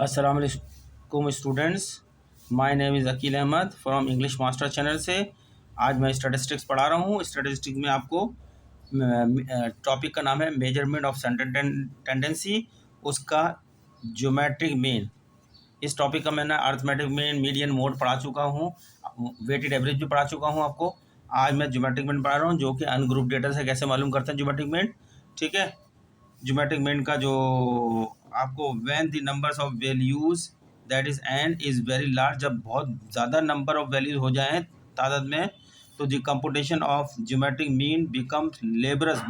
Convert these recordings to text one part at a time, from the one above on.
अस्सलाम वालेकुम students, my name is Aqeel Ahmad from English master channel से। आज मैं स्टैटिस्टिक्स पढ़ा रहा हूँ। स्टैटिस्टिक्स में आपको टॉपिक का नाम है मेजरमेंट ऑफ सेंट्रल टेंडेंसी, उसका ज्योमेट्रिक मीन। इस टॉपिक का मैंने अर्थमेटिक मीन, मीडियन, मोड पढ़ा चुका हूँ, वेटेड एवरेज भी पढ़ा चुका हूँ आपको। आज मैं ज्योमेट्रिक मीन पढ़ा रहा हूँ, जो कि अनग्रुप डेटा से कैसे मालूम करते हैं ज्योमेट्रिक मीन। ठीक है, ज्योमेट्रिक मीन का जो आपको when the numbers of values that is an is very large, जब बहुत ज़्यादा नंबर ऑफ वैल्यूज हो जाएं तादाद में, तो the computation of geometric mean becomes labours,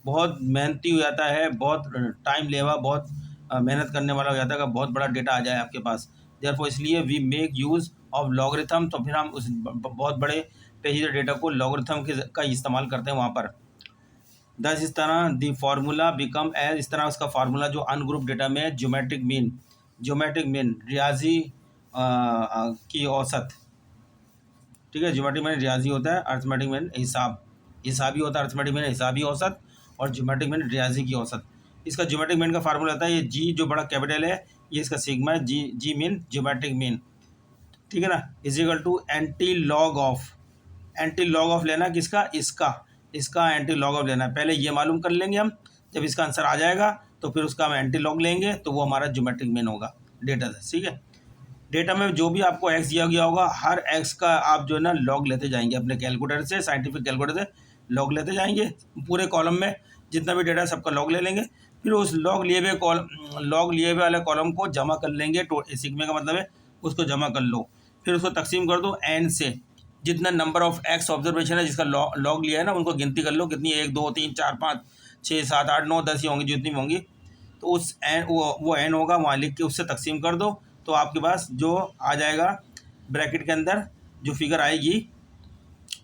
बहुत मेहनती हो जाता है, बहुत टाइम लेवा, बहुत मेहनत करने वाला हो जाता है। बहुत बड़ा डेटा आ जाए आपके पास, देयरफॉर इसलिए we make use of logarithm. तो फिर हम उस बहुत बड़े पेचीदा डेटा को लॉगरिथम का इस्तेमाल करते हैं वहाँ पर। दस इस तरह दी फार्मूला बिकम एज, इस तरह उसका फार्मूला जो अनग्रुप डेटा में ज्योमेट्रिक मीन रियाजी की औसत। ठीक है, ज्योमेट्रिक मीन रियाजी होता है, अर्थमेटिक मीन हिसाबी होता है। अर्थमेटिक मीन हिसाबी औसत और ज्योमेट्रिक मीन रियाजी की औसत। इसका ज्योमेट्रिक मीन का फार्मूला होता है, ये जी जो बड़ा कैपिटल है, ये इसका सिग्मा है, जी मीन ज्योमेट्रिक मीन। ठीक है ना, is equal to antilog of लेना किसका, इसका एंटी लॉग ऑफ लेना है। पहले ये मालूम कर लेंगे हम, जब इसका आंसर आ जाएगा तो फिर उसका हम एंटी लॉग लेंगे, तो वो हमारा ज्योमेट्रिक मीन होगा डेटा से। ठीक है, डेटा में जो भी आपको एक्स दिया गया होगा, हर एक्स का आप जो है ना लॉग लेते जाएंगे अपने कैलकुलेटर से, साइंटिफिक कैलकुलेटर से लॉग लेते जाएंगे। पूरे कॉलम में जितना भी डेटा है सबका लॉग ले लेंगे। फिर उस लॉग लिए हुए वाले कॉलम को जमा कर लेंगे। सिग्मा का मतलब है उसको जमा कर लो, फिर उसको तकसीम कर दो एन से। जितना नंबर ऑफ एक्स ऑब्जर्वेशन है जिसका लॉग लिया है ना, उनको गिनती कर लो कितनी, 1 2 3 4 5 6 7 8 9 10 ही होंगी, जितनी भी होंगी। तो उस एन वो एन होगा वहाँ लिख के उससे तकसीम कर दो, तो आपके पास जो आ जाएगा ब्रैकेट के अंदर जो फिगर आएगी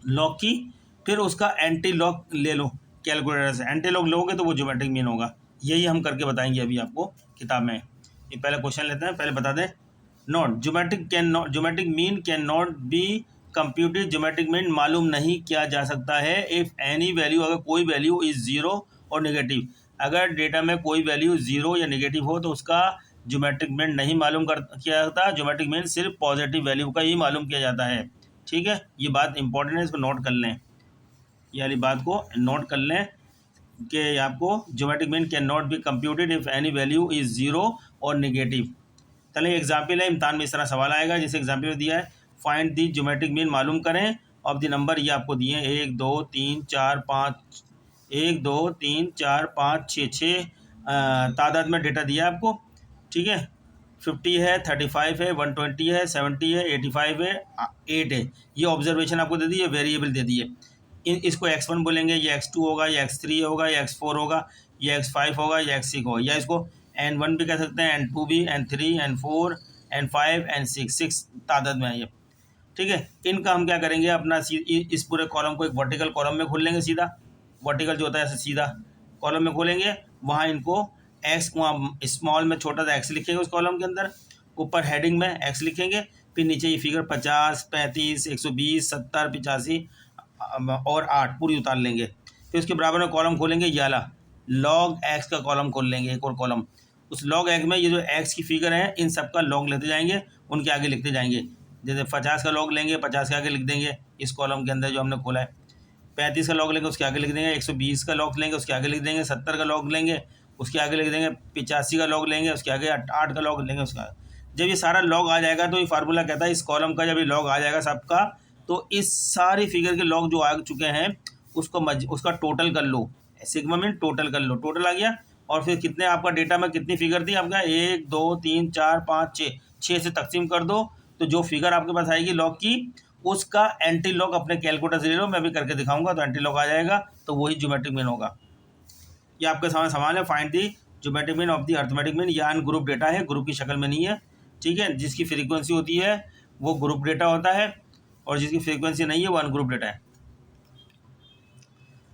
लॉग की, फिर उसका एंटी लॉग ले लो कैलकुलेटर से। एंटी लॉग लोगे तो वो ज्योमेट्रिक मीन होगा। यही हम करके बताएंगे अभी आपको किताब में। ये पहला क्वेश्चन लेते हैं, पहले बता दें। Note geometric mean can not be computed. Geometric mean मालूम नहीं किया जा सकता है इफ़ एनी वैल्यू, अगर कोई वैल्यू इज़ ज़ीरो और नेगेटिव। अगर डेटा में कोई वैल्यू ज़ीरो या नेगेटिव हो तो उसका ज्योमेट्रिक मीन नहीं मालूम किया जाता। ज्योमेट्रिक मीन सिर्फ पॉजिटिव वैल्यू का ही मालूम किया जाता है। ठीक है, ये बात इंपॉर्टेंट है, इसको नोट कर लें, ये वाली बात को नोट कर लें कि आपको geometric mean can not be computed if any value is zero और नेगेटिव। चलिए एग्जाम्पल है, इम्तान में इस तरह सवाल आएगा जैसे एग्जाम्पल में दिया है, फाइंड दी ज्योमेट्रिक मीन, मालूम करें ऑफ द नंबर। ये आपको दिए 1 2 3 4 5 1 2 3 4 5 6 तादाद में डेटा दिया है आपको। ठीक है, 50 है, 35 है, 120 है, 70 है, 85 है, 8 है। ये ऑब्जर्वेशन आपको दे दी है, वेरिएबल दे दिए। इसको x1 बोलेंगे, ये x2 होगा, ये x3 होगा, ये x4 होगा, ये x5 होगा, ये x6 होगा, या इसको n1 भी कह सकते हैं, n2 भी, n3 n4 n5 n6 तादाद में है ये। ठीक है, इनका हम क्या करेंगे, अपना इस पूरे कॉलम को एक वर्टिकल कॉलम में खोल लेंगे सीधा। वर्टिकल जो होता है ऐसे सीधा कॉलम में खोलेंगे, वहाँ इनको एक्स, वहाँ स्मॉल में छोटा सा एक्स लिखेंगे उस कॉलम के अंदर, ऊपर हेडिंग में एक्स लिखेंगे, फिर नीचे ये फिगर 50 35 120 70 85 और 8 पूरी उतार लेंगे। फिर उसके बराबर में कॉलम खोलेंगे, ये वाला लॉग एक्स का कॉलम खोल लेंगे, एक और कॉलम। उस लॉग एक्स में ये जो एक्स की फिगर है इन सब का लॉग लेते जाएंगे, उनके आगे लिखते जाएंगे। जैसे 50 का लॉग लेंगे, 50 के आगे लिख देंगे इस कॉलम के अंदर जो हमने खोला है। 35 का लॉग लेंगे, उसके आगे लिख देंगे। 120 का लॉग लेंगे, उसके आगे लिख देंगे। 70 का लॉग लेंगे, उसके आगे लिख देंगे। 85 का लॉग लेंगे, उसके आगे 8 का लॉग लेंगे उसका। जब ये सारा लॉग आ जाएगा तो ये फार्मूला कहता है इस कॉलम का जब ये लॉग आ जाएगा सबका, तो इस सारी फिगर के लॉग जो आ चुके हैं उसका टोटल कर लो। सिग्मा में टोटल कर लो, टोटल आ गया। और फिर कितने आपका डेटा में कितनी फिगर थी आपका, 1 2 3 4 5 6 से तकसीम कर दो, तो जो फिगर आपके पास आएगी लॉग की, उसका एंटी लॉग अपने कैलकुलेटर से ले लो, मैं भी करके दिखाऊंगा, तो एंटी लॉग आ जाएगा, तो वही ज्योमेट्रिक मीन होगा। ये आपके सामने सवाल है, find the geometric mean of the arithmetic mean. यह अनग्रुप डेटा है, ग्रुप की शक्ल में नहीं है। ठीक है, जिसकी फ्रीक्वेंसी होती है वो ग्रुप डेटा होता है, और जिसकी फ्रीक्वेंसी नहीं है वो अनग्रुप डेटा है।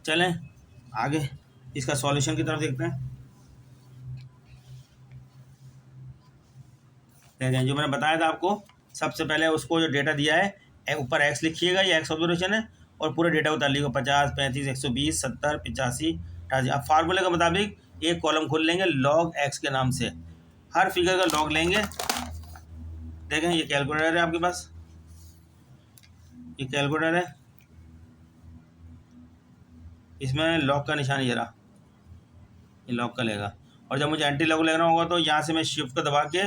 चलें आगे इसका सॉल्यूशन की तरफ देखते हैं। देखें, जो मैंने बताया था आपको, सबसे पहले उसको जो डेटा दिया है ऊपर एक्स लिखिएगा, ये एक्स ऑब्जर्वेशन है, और पूरे डेटा उतार लीजिएगा 50 35 120 70 85 88। अब फार्मूले के मुताबिक एक कॉलम खोल लेंगे लॉग एक्स के नाम से। हर फिगर का लॉग लेंगे। देखें ये कैलकुलेटर है आपके पास, ये कैलकुलेटर है, इसमें लॉग का निशान ये रहा, ये लॉग का लेगा। और जब मुझे एंटी लॉग लेना होगा तो यहाँ से मैं शिफ्ट को दबा के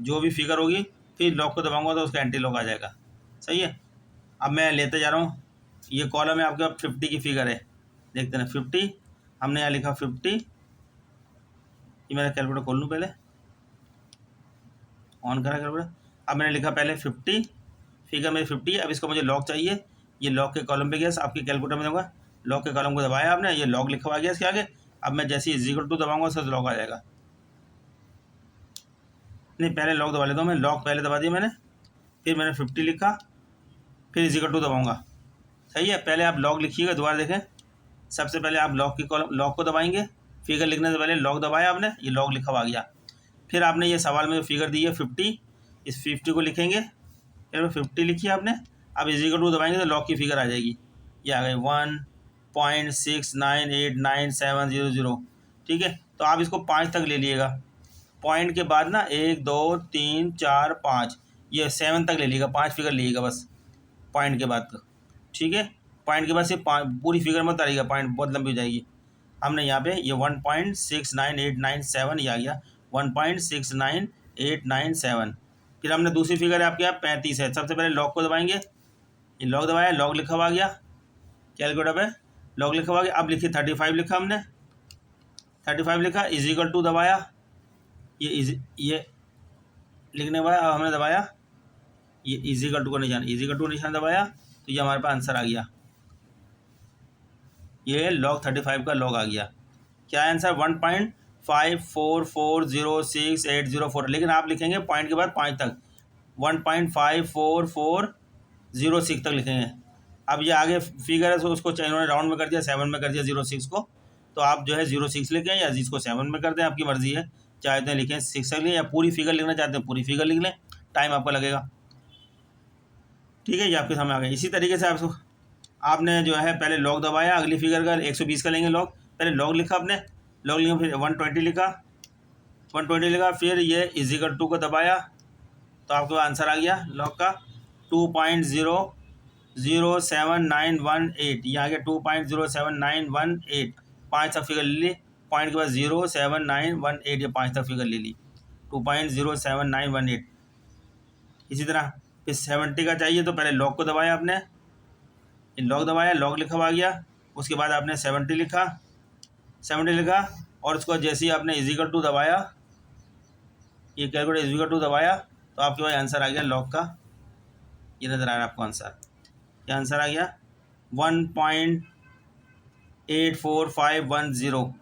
जो भी फिगर होगी फिर लॉग को दबाऊंगा तो उसका एंटी लॉग आ जाएगा। सही है। अब मैं लेते जा रहा हूँ, ये कॉलम है आपके 50 की फिगर है, देखते ना 50, हमने यहाँ लिखा 50। ये मेरा कैलकुलेटर खोल लूँ, पहले ऑन करा कैलकुलेटर। अब मैंने लिखा पहले 50, फिगर मेरी 50 है। अब इसको मुझे लॉग चाहिए, ये लॉग के कॉलम पे गया, आपके कैलकुलेटर में दूंगा, लॉग के कॉलम को दबाया आपने, ये लॉग लिखा हुआ गया इसके आगे। अब मैं जैसे ही = दबाऊंगा उसका लॉग आ जाएगा। नहीं पहले लॉग दबा लेता हूँ मैं, लॉग पहले दबा दिया मैंने, फिर मैंने 50 लिखा, फिर = दबाऊंगा। सही है। पहले आप लॉग लिखिएगा, दोबारा देखें। सबसे पहले आप लॉग की कॉलम लॉग को दबाएंगे, फिगर लिखने से पहले लॉग दबाया आपने, ये लॉग लिखा हुआ आ गया। फिर आपने ये सवाल में फिगर दी है 50, इस 50 को लिखेंगे, फिर 50 लिखी आपने। अब = दबाएंगे तो लॉग की फिगर आ जाएगी, ये आ गई 1.698970। ठीक है। तो आप इसको 5 तक ले लिएगा, पॉइंट के बाद ना 1 2 3 4 5, ये 7 तक ले लीजिएगा, 5 फिगर लीजिएगा बस पॉइंट के बाद का। ठीक है। पॉइंट के बाद से पूरी फिगर मत आएगा, पॉइंट बहुत लंबी हो जाएगी। हमने यहाँ पे ये 1.69897 ये आ गया, 1.69897। फिर हमने दूसरी फिगर है आपके यहाँ 35 है। सबसे पहले लॉग को दबाएंगे, ये लॉग दबाया, लॉग लिखा हुआ आ गया कैलकुलेटर पे, लॉग लिखा हुआ आ गया। अब लिखिए 35 लिखा हमने, 35 लिखा, = दबाया, ये लिखने के बाद अब हमने दबाया ये = का निशान दबाया, तो ये हमारे पास आंसर आ गया, ये log 35 का लॉग आ गया। क्या है आंसर? 1.54406804। लेकिन आप लिखेंगे पॉइंट के बाद 5 तक, 1.54406 तक लिखेंगे। अब ये आगे फिगर है तो उसको इन्होंने राउंड में कर दिया, 7 में कर दिया 06 को, तो आप जो है 06 लिखें या इसको 7 में कर दें, आपकी मर्जी है। चाहते हैं लिखें 6 तक लिखें या पूरी फिगर लिखना चाहते हैं पूरी फिगर लिख लें, टाइम आपका लगेगा। ठीक है, ये आपके सामने आ गया। इसी तरीके से आपने जो है पहले लॉग दबाया, अगली फिगर का 120 का लेंगे लॉग, पहले लॉग लिखा आपने, लॉग लिखा, फिर 120 लिखा, 120 लिखा, फिर ये = को दबाया, तो आपके पास आंसर आ गया लॉग का 2.007918। ये आ गया 2.07918। 5 तक फिगर ले ली, पॉइंट के बाद 07918, ये 5 तक फिगर ले ली, 2.07918। इसी तरह फिर 70 का चाहिए, तो पहले लॉग को दबाया आपने, लॉग दबाया, लॉग लिखा हुआ आ गया, उसके बाद आपने 70 लिखा, 70 लिखा, और उसको जैसे ही आपने = दबाया, ये कैलकुलेटर = दबाया, तो आपके पास आंसर आ गया लॉग का, ये नज़र आ रहा है आपको आंसर। क्या आंसर आ गया? 1.84510।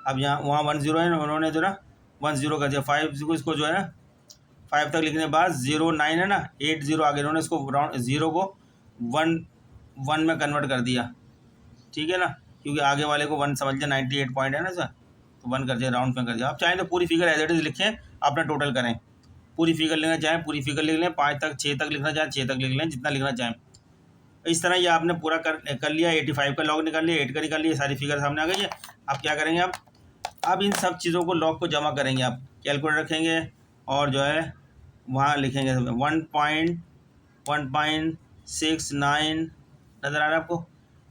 अब यहाँ वहाँ 10 है, उन्होंने जो ना 10 कर दिया, 5 को इसको जो है ना 5 तक लिखने के बाद 09 है ना 80 आ गया, उन्होंने इसको राउंड 0 को 1 में कन्वर्ट कर दिया। ठीक है ना, क्योंकि आगे वाले को 1 समझ लिया, 98 पॉइंट है ना सर, तो 1 कर दिया, राउंड में कर दिया। आप चाहें तो पूरी फिगर एज इट इज लिखें, अपना टोटल करें, पूरी फिगर लिखना चाहें पूरी फिगर लिख लें, 5 तक 6 तक लिखना चाहें 6 तक लिख लें, जितना लिखना चाहें। इस तरह ये आपने पूरा कर लिया, 85 का लॉग निकाल लिया, 8 का निकाल लिया, सारी फिगर सामने आ गई है। आप क्या करेंगे, आप इन सब चीज़ों को लॉग को जमा करेंगे, आप कैलकुलेटर रखेंगे और जो है वहाँ लिखेंगे 1.69 नज़र आ रहा है आपको,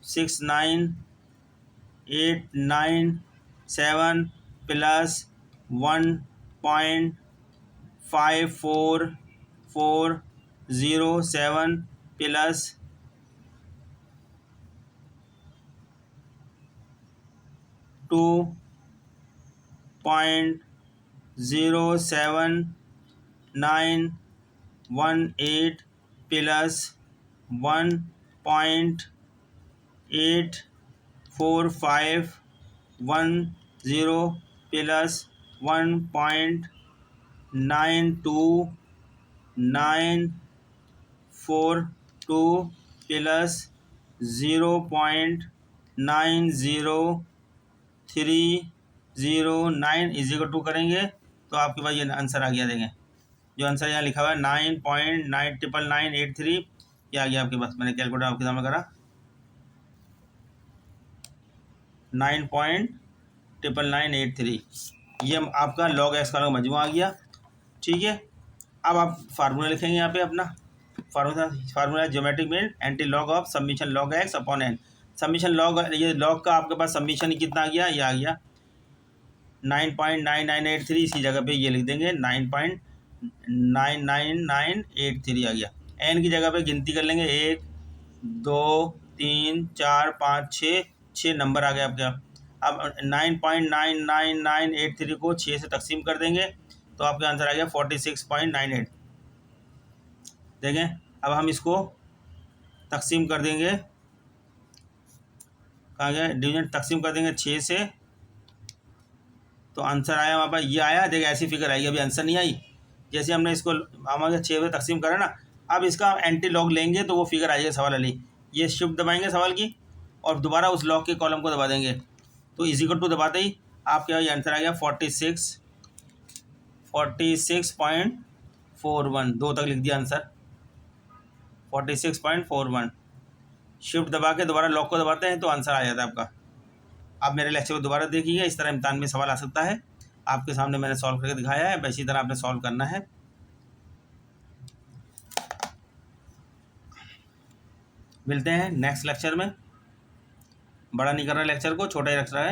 69897 plus 1.5447 plus 2.07918 plus 1.84510 plus 1.92942 plus 0.90309 करेंगे, तो आपके पास ये आंसर आ गया। देखें जो आंसर यहाँ लिखा हुआ है 9.99983, ये आ गया आपके पास। मैंने कैलकुलेटर आपके सामने करा 9.99983। ये आपका log x का मजमूआ आ गया। ठीक है, अब आप फार्मूला लिखेंगे यहाँ पे अपना formula geometric mean antilog of summation log X upon N. Summation log, ये लॉग का आपके पास समीशन कितना आ गया, ये आ गया 9.9983। इसी जगह पे ये लिख देंगे 9.99983 आ गया। एन की जगह पे गिनती कर लेंगे, 1 2 3 4 5 6 नंबर आ गया आपका। अब 9.99983 को 6 से तकसीम कर देंगे तो आपका आंसर आ गया 46.98। देखें, अब हम इसको तकसीम कर देंगे, कहाँ गया डिवीजन, तकसीम कर देंगे 6 से, तो आंसर आया वहाँ पर, ये आया। देखिए ऐसी फिगर आई, अभी आंसर नहीं आई। जैसे हमने इसको हमारे 6 में तकसीम करा ना, अब इसका एंटी लॉग लेंगे तो वो फिगर आएगी सवाल वाली। ये शिफ्ट दबाएंगे सवाल की और दोबारा उस लॉग के कॉलम को दबा देंगे, तो इजिकल टू दबाते ही आपके ये आंसर आ गया 46.41। 2 तक लिख दिया आंसर 46.41। शिफ्ट दबा के दोबारा लॉक को दबाते हैं तो आंसर आ जाता है आपका। आप मेरे लेक्चर को दोबारा देखिएगा, इस तरह इम्तहान में सवाल आ सकता है। आपके सामने मैंने सॉल्व करके दिखाया है, इसी तरह आपने सॉल्व करना है। मिलते हैं नेक्स्ट लेक्चर में। बड़ा नहीं कर रहा लेक्चर को, छोटा ही रख रहा है।